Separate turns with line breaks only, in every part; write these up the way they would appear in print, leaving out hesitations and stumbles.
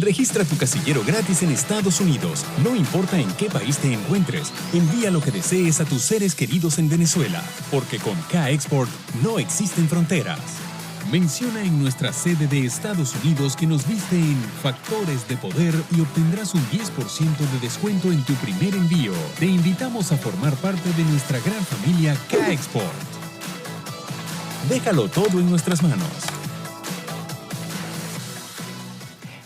Registra tu casillero gratis en Estados Unidos. No importa en qué país te encuentres, envía lo que desees a tus seres queridos en Venezuela, porque con K-Export no existen fronteras. Menciona en nuestra sede de Estados Unidos que nos viste en Factores de Poder y obtendrás un 10% de descuento en tu primer envío. Te invitamos a formar parte de nuestra gran familia K-Export. Déjalo todo en nuestras manos.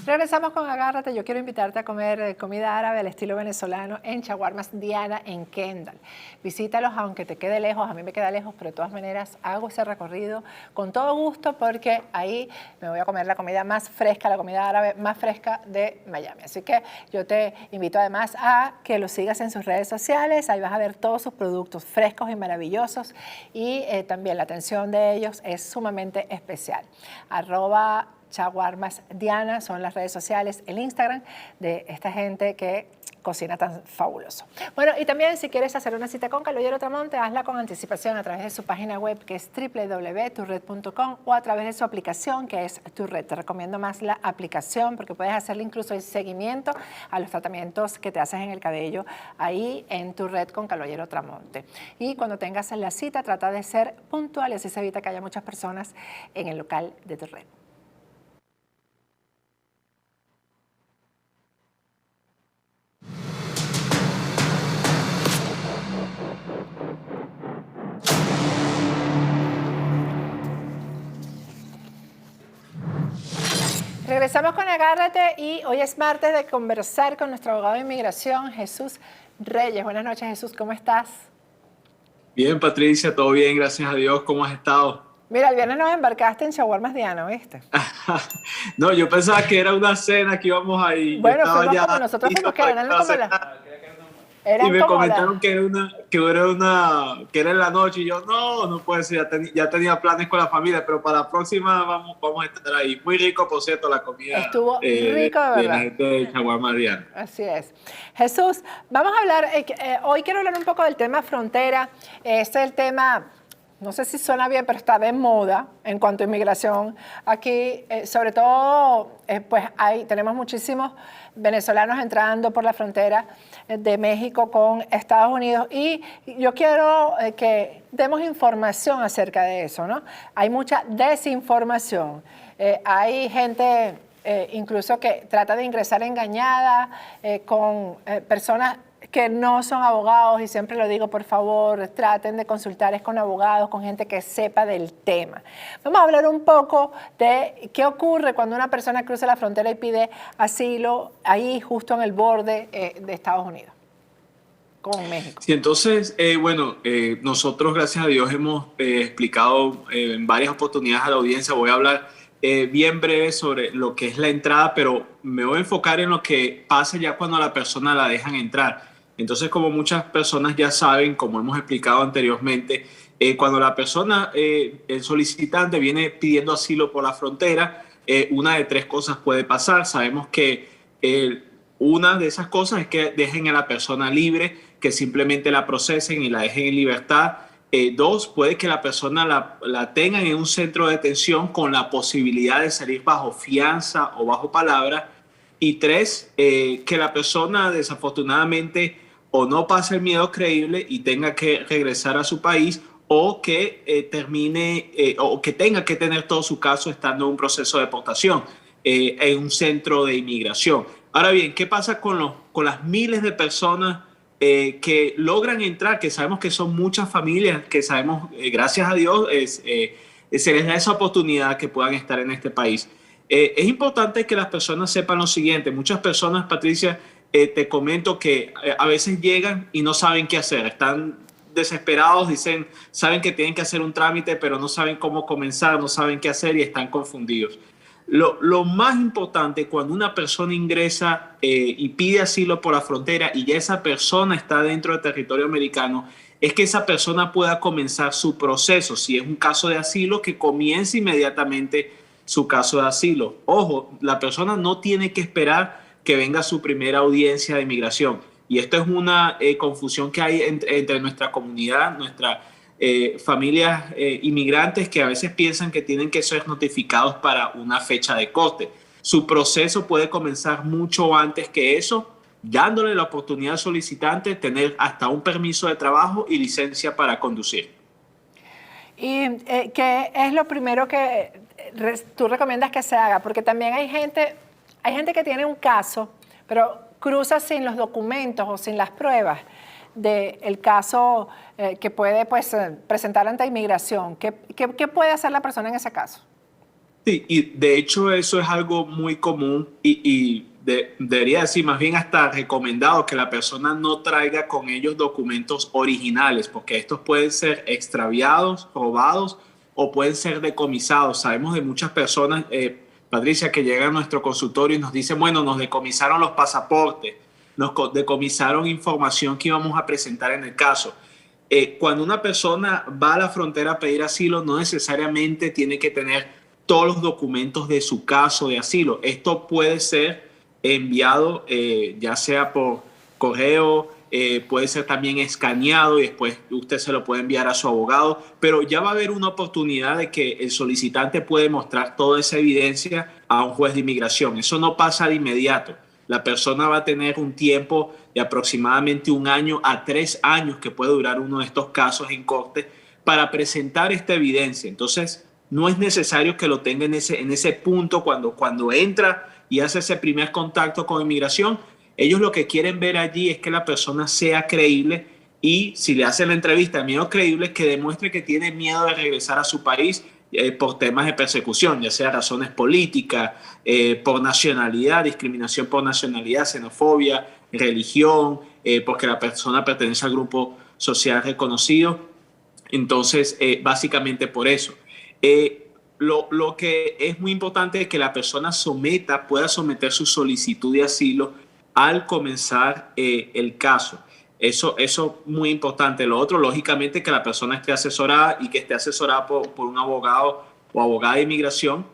Regresamos con Agárrate. Yo quiero invitarte a comer comida árabe al estilo venezolano en Shawarmas Diana en Kendall. Visítalos aunque te quede lejos, a mí me queda lejos, pero de todas maneras hago ese recorrido con todo gusto porque ahí me voy a comer la comida más fresca, la comida árabe más fresca de Miami. Así que yo te invito además a que los sigas en sus redes sociales. Ahí vas a ver todos sus productos frescos y maravillosos y también la atención de ellos es sumamente especial. @Shawarmas Diana son las redes sociales, el Instagram de esta gente que cocina tan fabuloso. Bueno, y también si quieres hacer una cita con Calogero Tramonte, hazla con anticipación a través de su página web que es www.turred.com o a través de su aplicación que es Turred. Te recomiendo más la aplicación porque puedes hacerle incluso el seguimiento a los tratamientos que te haces en el cabello ahí en Turred con Calogero Tramonte. Y cuando tengas la cita, trata de ser puntual y así se evita que haya muchas personas en el local de Turred. Regresamos con Agárrate y hoy es martes de conversar con nuestro abogado de inmigración, Jesús Reyes. Buenas noches, Jesús, ¿cómo estás?
Bien, Patricia, todo bien, gracias a Dios. ¿Cómo has estado?
Mira, el viernes nos embarcaste en Shawarmas Diana, ¿viste?
No, yo pensaba que era una cena que íbamos a ir.
Bueno, fuimos como nosotros fuimos, que eran como
y me comentaron que era en la noche y yo, no puede ser, ya tenía planes con la familia, pero para la próxima vamos a estar ahí. Muy rico, por cierto, la comida.
Estuvo rico, de verdad.
De la gente de Shawarma Diana.
Así es. Jesús, vamos a hablar, hoy quiero hablar un poco del tema frontera. Este es el tema, no sé si suena bien, pero está de moda en cuanto a inmigración. Aquí, sobre todo, pues tenemos muchísimos venezolanos entrando por la frontera de México con Estados Unidos y yo quiero que demos información acerca de eso, ¿no? Hay mucha desinformación. Hay gente incluso que trata de ingresar engañada con personas que no son abogados y siempre lo digo, por favor, traten de consultar con abogados, con gente que sepa del tema. Vamos a hablar un poco de qué ocurre cuando una persona cruza la frontera y pide asilo ahí justo en el borde de Estados Unidos, con México.
Sí, entonces, nosotros, gracias a Dios, hemos explicado en varias oportunidades a la audiencia. Voy a hablar bien breve sobre lo que es la entrada, pero me voy a enfocar en lo que pasa ya cuando a la persona la dejan entrar. Entonces, como muchas personas ya saben, como hemos explicado anteriormente, cuando la persona, el solicitante, viene pidiendo asilo por la frontera, una de tres cosas puede pasar. Sabemos que una de esas cosas es que dejen a la persona libre, que simplemente la procesen y la dejen en libertad. Dos, puede que la persona la tengan en un centro de detención con la posibilidad de salir bajo fianza o bajo palabra. Y tres, que la persona desafortunadamente o no pase el miedo creíble y tenga que regresar a su país o que o que tenga que tener todo su caso estando en un proceso de deportación en un centro de inmigración. Ahora bien, ¿qué pasa con las miles de personas que logran entrar, que sabemos que son muchas familias, que sabemos, gracias a Dios, se les da esa oportunidad que puedan estar en este país? Es importante que las personas sepan lo siguiente. Muchas personas, Patricia, te comento que a veces llegan y no saben qué hacer. Están desesperados, saben que tienen que hacer un trámite, pero no saben cómo comenzar, no saben qué hacer y están confundidos. Lo más importante cuando una persona ingresa y pide asilo por la frontera y ya esa persona está dentro del territorio americano es que esa persona pueda comenzar su proceso. Si es un caso de asilo, que comience inmediatamente su caso de asilo. Ojo, la persona no tiene que esperar que venga su primera audiencia de inmigración. Y esto es una confusión que hay entre nuestra comunidad, nuestras familias inmigrantes que a veces piensan que tienen que ser notificados para una fecha de corte. su proceso puede comenzar mucho antes que eso, dándole la oportunidad al solicitante de tener hasta un permiso de trabajo y licencia para conducir.
¿Y qué es lo primero que tú recomiendas que se haga? Porque también hay gente que tiene un caso, pero cruza sin los documentos o sin las pruebas del caso que puede pues, presentar ante inmigración. ¿Qué puede hacer la persona en ese caso?
Sí, y de hecho eso es algo muy común y debería decir más bien hasta recomendado que la persona no traiga con ellos documentos originales, porque estos pueden ser extraviados, robados o pueden ser decomisados. Sabemos de muchas personas, Patricia, que llegan a nuestro consultorio y nos dicen, bueno, nos decomisaron los pasaportes, nos decomisaron información que íbamos a presentar en el caso. Cuando una persona va a la frontera a pedir asilo, no necesariamente tiene que tener todos los documentos de su caso de asilo. Esto puede ser enviado ya sea por correo, puede ser también escaneado y después usted se lo puede enviar a su abogado, pero ya va a haber una oportunidad de que el solicitante puede mostrar toda esa evidencia a un juez de inmigración. Eso no pasa de inmediato. La persona va a tener un tiempo de aproximadamente 1 año a 3 años que puede durar uno de estos casos en corte para presentar esta evidencia. Entonces, no es necesario que lo tenga en ese punto cuando entra y hace ese primer contacto con inmigración. Ellos lo que quieren ver allí es que la persona sea creíble y si le hacen la entrevista, miedo creíble, que demuestre que tiene miedo de regresar a su país por temas de persecución, ya sea razones políticas, por nacionalidad, discriminación por nacionalidad, xenofobia, religión, porque la persona pertenece al grupo social reconocido. Entonces, básicamente por eso. Lo que es muy importante es que la persona pueda someter su solicitud de asilo al comenzar el caso. Eso es muy importante. Lo otro, lógicamente, que la persona esté asesorada y que esté asesorada por un abogado o abogada de inmigración,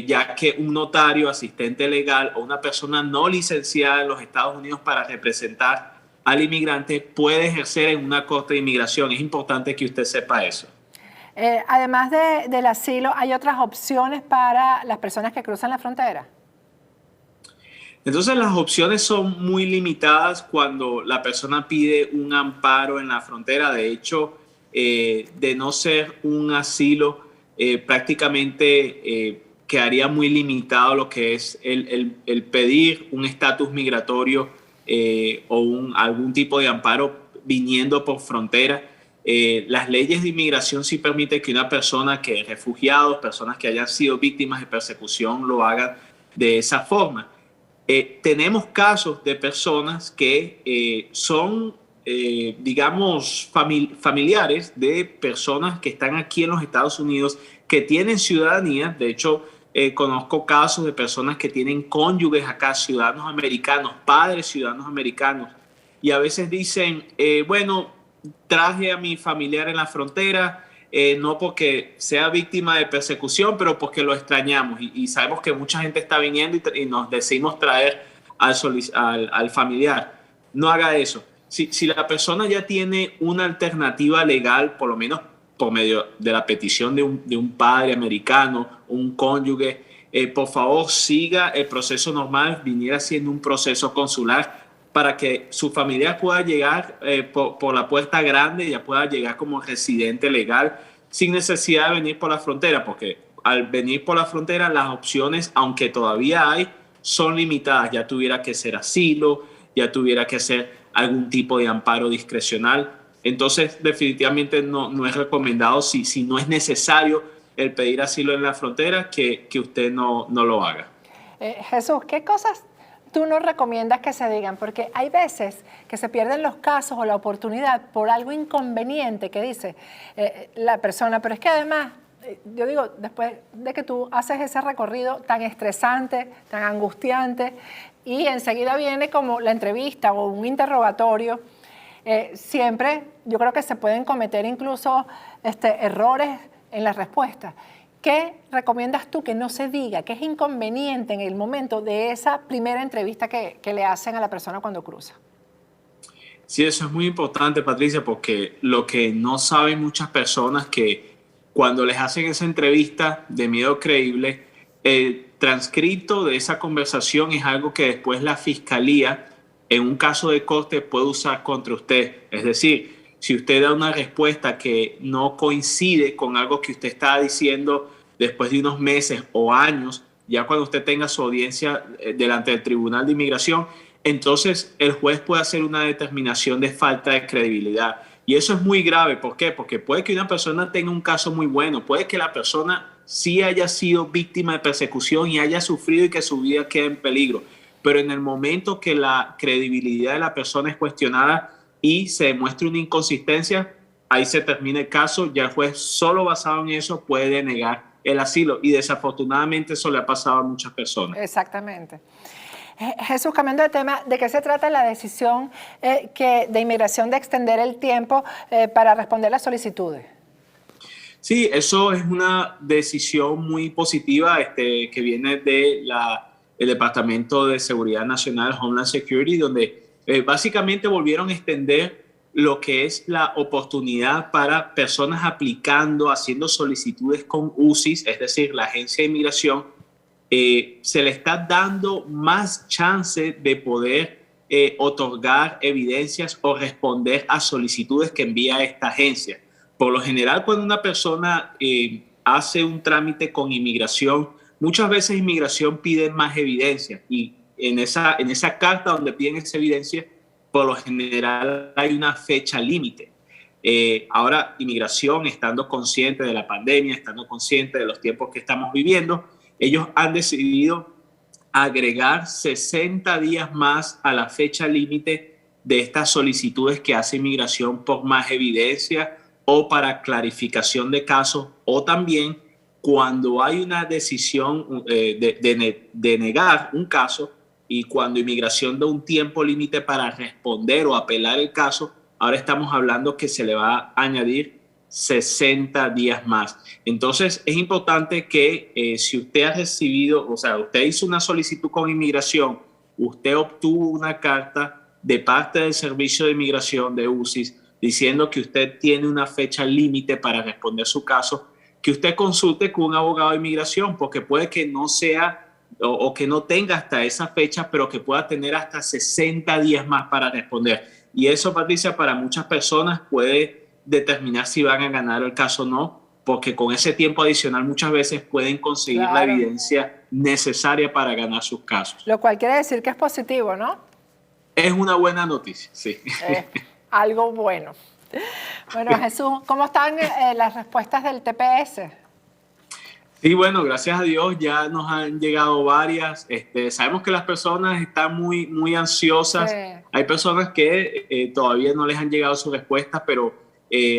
ya que un notario, asistente legal o una persona no licenciada en los Estados Unidos para representar al inmigrante puede ejercer en una corte de inmigración. Es importante que usted sepa eso.
Además del asilo, ¿hay otras opciones para las personas que cruzan la frontera?
Entonces las opciones son muy limitadas cuando la persona pide un amparo en la frontera. De hecho, de no ser un asilo, prácticamente quedaría muy limitado lo que es el pedir un estatus migratorio o algún tipo de amparo viniendo por frontera. Las leyes de inmigración sí permiten que una persona que es refugiado, personas que hayan sido víctimas de persecución, lo hagan de esa forma. Tenemos casos de personas que son, digamos, familiares de personas que están aquí en los Estados Unidos, que tienen ciudadanía. De hecho, conozco casos de personas que tienen cónyuges acá, ciudadanos americanos, padres ciudadanos americanos, y a veces dicen, bueno, traje a mi familiar en la frontera, no porque sea víctima de persecución, pero porque lo extrañamos y sabemos que mucha gente está viniendo y nos decidimos traer al familiar. No haga eso. Si la persona ya tiene una alternativa legal, por lo menos por medio de la petición de un padre americano, un cónyuge, por favor siga el proceso normal, viniera siendo un proceso consular, para que su familia pueda llegar por la puerta grande, ya pueda llegar como residente legal sin necesidad de venir por la frontera, porque al venir por la frontera las opciones, aunque todavía hay, son limitadas. Ya tuviera que ser asilo, ya tuviera que ser algún tipo de amparo discrecional. Entonces, definitivamente no es recomendado, si no es necesario el pedir asilo en la frontera, que usted no lo haga.
Jesús, ¿qué cosas tú no recomiendas que se digan? Porque hay veces que se pierden los casos o la oportunidad por algo inconveniente que dice la persona, pero es que además, yo digo, después de que tú haces ese recorrido tan estresante, tan angustiante, y enseguida viene como la entrevista o un interrogatorio, siempre yo creo que se pueden cometer incluso errores en la respuesta. ¿Qué recomiendas tú que no se diga, que es inconveniente en el momento de esa primera entrevista que le hacen a la persona cuando cruza?
Sí, eso es muy importante, Patricia, porque lo que no saben muchas personas que cuando les hacen esa entrevista de miedo creíble, El transcrito de esa conversación es algo que después la fiscalía, en un caso de corte, puede usar contra usted. Es decir, si usted da una respuesta que no coincide con algo que usted estaba diciendo después de unos meses o años, ya cuando usted tenga su audiencia delante del Tribunal de Inmigración, entonces el juez puede hacer una determinación de falta de credibilidad. Y eso es muy grave. ¿Por qué? Porque puede que una persona tenga un caso muy bueno, puede que la persona sí haya sido víctima de persecución y haya sufrido y que su vida quede en peligro. Pero en el momento que la credibilidad de la persona es cuestionada y se demuestre una inconsistencia, ahí se termina el caso. Ya el juez, solo basado en eso, puede denegar el asilo. Y desafortunadamente eso le ha pasado a muchas personas.
Exactamente. Jesús, cambiando de tema, ¿de qué se trata la decisión de inmigración de extender el tiempo para responder las solicitudes?
Sí, eso es una decisión muy positiva que viene de el Departamento de Seguridad Nacional, Homeland Security, donde básicamente volvieron a extender lo que es la oportunidad para personas aplicando, haciendo solicitudes con UCIS, es decir, la Agencia de Inmigración. Se le está dando más chance de poder otorgar evidencias o responder a solicitudes que envía esta agencia. Por lo general, cuando una persona hace un trámite con inmigración, muchas veces inmigración pide más evidencia y en esa carta donde piden esa evidencia, por lo general hay una fecha límite. Ahora, inmigración, estando consciente de la pandemia, estando consciente de los tiempos que estamos viviendo, ellos han decidido agregar 60 días más a la fecha límite de estas solicitudes que hace inmigración por más evidencia o para clarificación de casos, o también cuando hay una decisión de negar un caso y cuando inmigración da un tiempo límite para responder o apelar el caso, ahora estamos hablando que se le va a añadir 60 días más. Entonces, es importante que si usted ha recibido, o sea, usted hizo una solicitud con inmigración, usted obtuvo una carta de parte del Servicio de Inmigración de UCIS diciendo que usted tiene una fecha límite para responder su caso, que usted consulte con un abogado de inmigración, porque puede que no sea o que no tenga hasta esa fecha, pero que pueda tener hasta 60 días más para responder. Y eso, Patricia, para muchas personas puede determinar si van a ganar el caso o no, porque con ese tiempo adicional muchas veces pueden conseguir la evidencia necesaria para ganar sus casos.
Lo cual quiere decir que es positivo, ¿no?
Es una buena noticia, sí.
Algo bueno. Bueno, Jesús, ¿cómo están las respuestas del TPS?
Sí, bueno, gracias a Dios ya nos han llegado varias. Sabemos que las personas están muy ansiosas. Sí. Hay personas que todavía no les han llegado sus respuestas, pero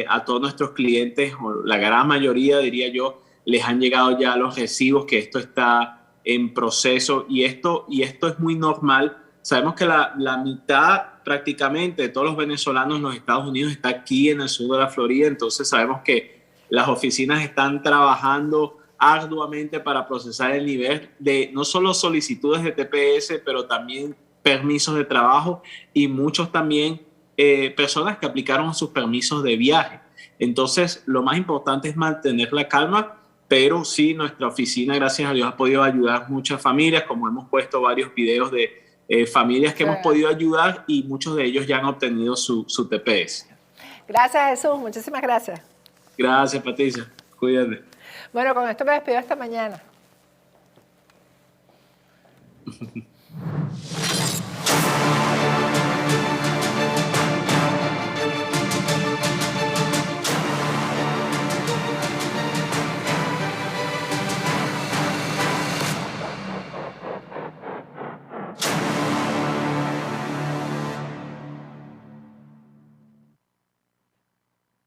a todos nuestros clientes, o la gran mayoría, diría yo, les han llegado ya los recibos, que esto está en proceso. Y esto es muy normal. Sabemos que la mitad prácticamente de todos los venezolanos en los Estados Unidos está aquí en el sur de la Florida, entonces sabemos que las oficinas están trabajando arduamente para procesar el nivel de no solo solicitudes de TPS, pero también permisos de trabajo y muchos también personas que aplicaron sus permisos de viaje. Entonces, lo más importante es mantener la calma, pero sí, nuestra oficina, gracias a Dios, ha podido ayudar a muchas familias, como hemos puesto varios videos de familias que hemos podido ayudar y muchos de ellos ya han obtenido su TPS.
Gracias, Jesús. Muchísimas gracias.
Gracias, Patricia. Cuídate.
Bueno, con esto me despido hasta mañana.